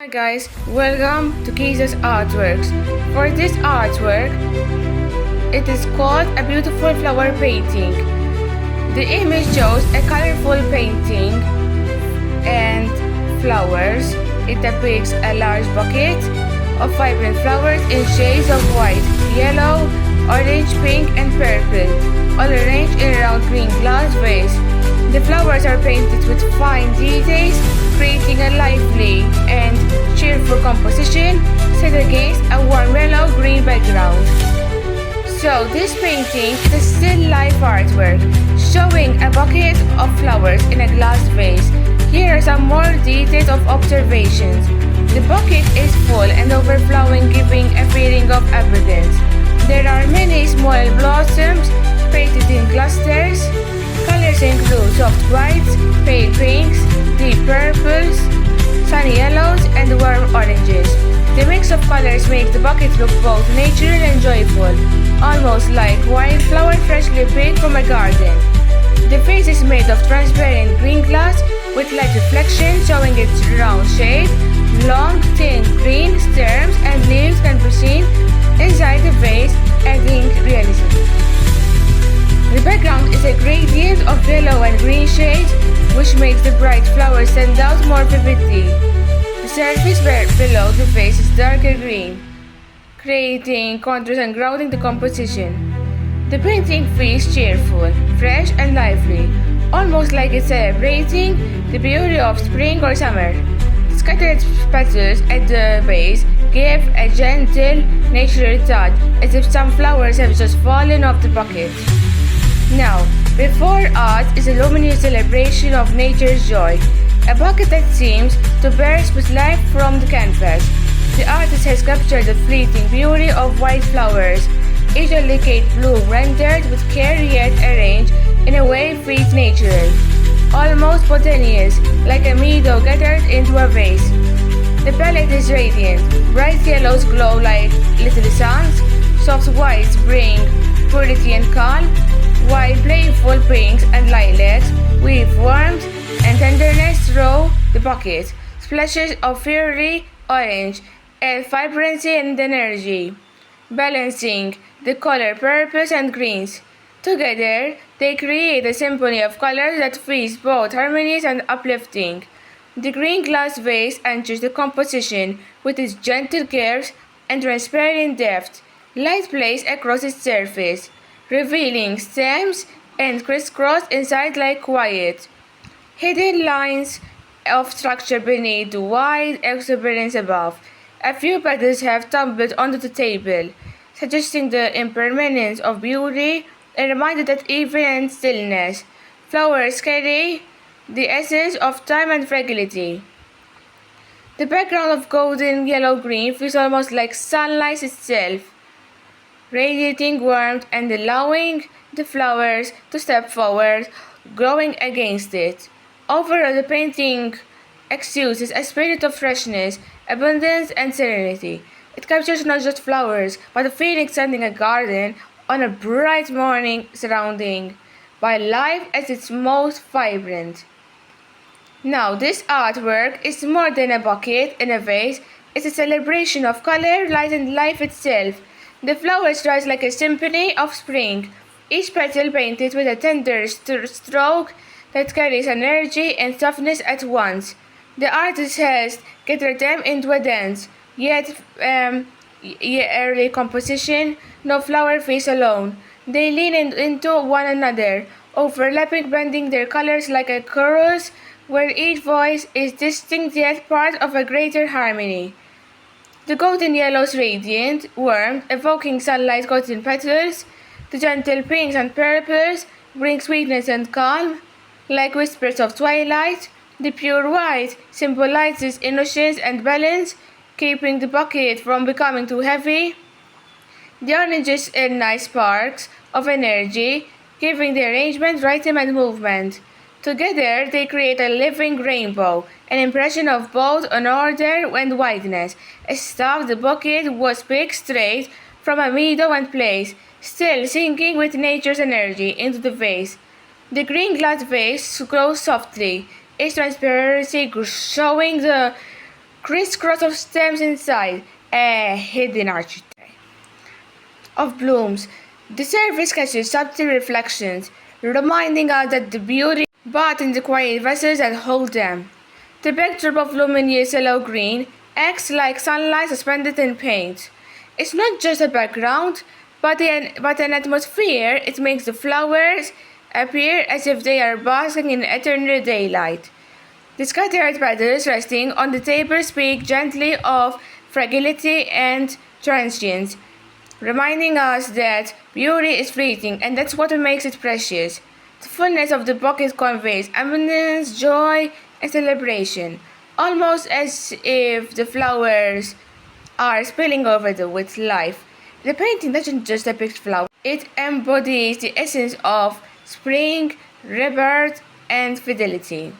Hi guys, welcome to Kiza's Artworks. For this artwork, it is called a beautiful flower painting. The image shows a colorful painting and flowers. It depicts a large bucket of vibrant flowers in shades of white, yellow, orange, pink and purple, all arranged in a round green glass vase. The flowers are painted with fine details, creating a lively and cheerful composition set against a warm yellow-green background. So this painting is a still life artwork showing a bucket of flowers in a glass vase. Here are some more details of observations. The bucket is full and overflowing, giving a feeling of abundance. There are many small blossoms painted in clusters. Colors include soft whites, pale pinks, deep purples, sunny yellows, and warm oranges. The mix of colors makes the bucket look both natural and joyful, almost like wildflower freshly picked from a garden. The vase is made of transparent green glass with light reflection showing its round shape. Long, thin green stems and leaves can be seen inside the vase, adding realism. The background is a gradient of yellow and green shades, which makes the bright flowers stand out more vividly. The surface below the vase is darker green, creating contrast and grounding the composition. The painting feels cheerful, fresh and lively, almost like it's celebrating the beauty of spring or summer. The scattered petals at the base give a gentle, natural touch, as if some flowers have just fallen off the bucket. Now, before art is a luminous celebration of nature's joy, a bucket that seems to burst with life from the canvas. The artist has captured the fleeting beauty of white flowers, each delicate bloom rendered with care yet arranged in a way feels natural, almost spontaneous, like a meadow gathered into a vase. The palette is radiant, bright yellows glow like little suns, soft whites bring purity and calm, while playful pinks and lilacs weave warmth and tenderness through the bucket. Splashes of fiery orange add vibrancy and energy, balancing the color purples and greens. Together, they create a symphony of colors that feels both harmonious and uplifting. The green glass vase enters the composition with its gentle curves and transparent depth. Light plays across its surface, revealing stems and crisscross inside like quiet, hidden lines of structure beneath the wide exuberance above. A few petals have tumbled onto the table, suggesting the impermanence of beauty, a reminder that even in stillness, flowers carry the essence of time and fragility. The background of golden yellow-green feels almost like sunlight itself, radiating warmth and allowing the flowers to step forward, growing against it. Overall, the painting exudes a spirit of freshness, abundance, and serenity. It captures not just flowers, but a feeling standing in a garden on a bright morning, surrounded by life at its most vibrant. Now, this artwork is more than a bucket in a vase. It's a celebration of color, light, and life itself. The flowers rise like a symphony of spring, each petal painted with a tender stroke that carries energy and softness at once. The artist has gathered them into a dense, yet early composition. No flower face alone. They lean into one another, overlapping, blending their colors like a chorus, where each voice is distinct yet part of a greater harmony. The golden yellows radiant, warm, evoking sunlight golden petals. The gentle pinks and purples bring sweetness and calm, like whispers of twilight. The pure white symbolizes innocence and balance, keeping the bucket from becoming too heavy. The oranges add nice sparks of energy, giving the arrangement rhythm and movement. Together, they create a living rainbow, an impression of both order and wideness. As if the bucket was picked straight from a meadow and place, still sinking with nature's energy into the vase. The green glass vase glows softly, its transparency showing the crisscross of stems inside, a hidden architect of blooms. The surface catches subtle reflections, reminding us that the beauty but in the quiet vessels that hold them. The backdrop of luminous yellow-green acts like sunlight suspended in paint. It's not just a background, but an atmosphere. It makes the flowers appear as if they are basking in eternal daylight. The scattered petals resting on the table speak gently of fragility and transience, reminding us that beauty is fleeting, and that's what makes it precious. The fullness of the bucket conveys abundance, joy, and celebration, almost as if the flowers are spilling over with life. The painting doesn't just depict flowers, it embodies the essence of spring, rebirth, and fidelity.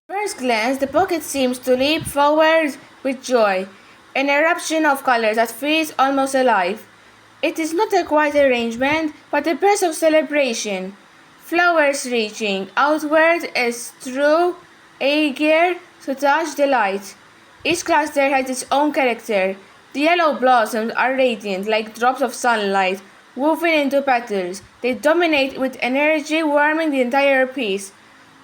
At first glance, the bucket seems to leap forward with joy, an eruption of colors that feels almost alive. It is not a quiet arrangement, but a burst of celebration. Flowers reaching outward as through eager to touch the light. Each cluster has its own character. The yellow blossoms are radiant like drops of sunlight, woven into petals. They dominate with energy, warming the entire piece.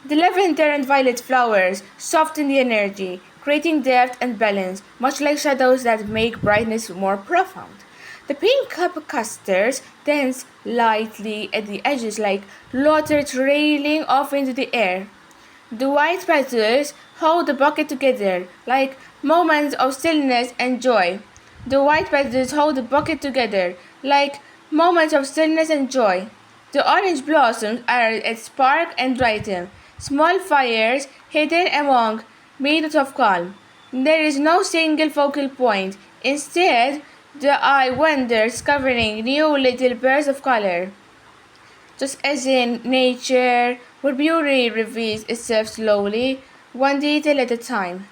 The lavender and violet flowers soften the energy, creating depth and balance, much like shadows that make brightness more profound. The pink clusters dance lightly at the edges like water trailing off into the air. The white petals hold the bucket together like moments of stillness and joy. The white petals hold the bucket together like moments of stillness and joy. The orange blossoms are at spark and brighten, small fires hidden among minutes of calm. There is no single focal point. Instead, the eye wanders, discovering new little bursts of color. Just as in nature, where beauty reveals itself slowly, one detail at a time.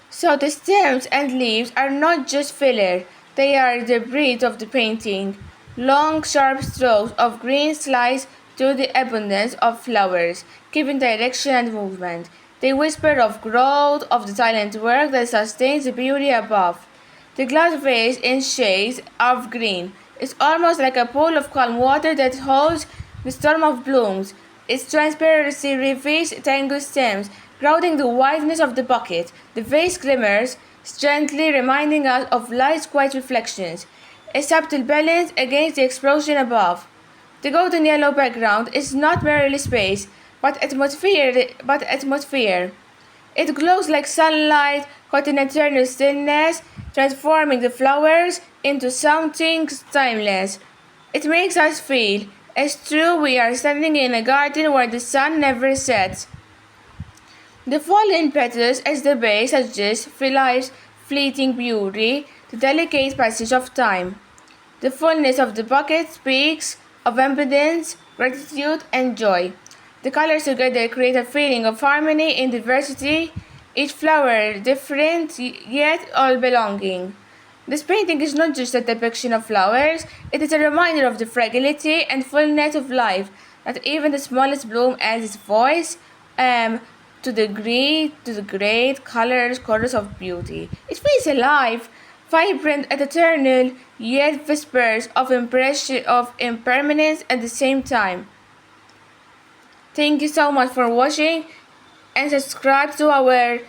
So the stems and leaves are not just filler, they are the breath of the painting. Long, sharp strokes of green slice through the abundance of flowers, giving direction and movement. They whisper of growth, of the silent work that sustains the beauty above. The glass vase in shades of green is almost like a pool of calm water that holds the storm of blooms. Its transparency reveals tangled stems, grounding the wideness of the bucket. The vase glimmers gently, reminding us of light's quiet reflections, a subtle balance against the explosion above. The golden yellow background is not merely space, but atmosphere. It glows like sunlight caught in eternal stillness, transforming the flowers into something timeless. It makes us feel as though we are standing in a garden where the sun never sets. The fallen petals as the base suggest life's fleeting beauty, the delicate passage of time. The fullness of the bucket speaks of abundance, gratitude, and joy. The colors together create a feeling of harmony in diversity, each flower different yet all belonging. This painting is not just a depiction of flowers, it is a reminder of the fragility and fullness of life, that even the smallest bloom adds its voice to the great colors, chorus of beauty. It feels alive, vibrant and eternal, yet whispers of impression of impermanence at the same time. Thank you so much for watching and subscribe to our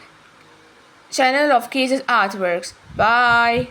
channel of Kisses Artworks. Bye.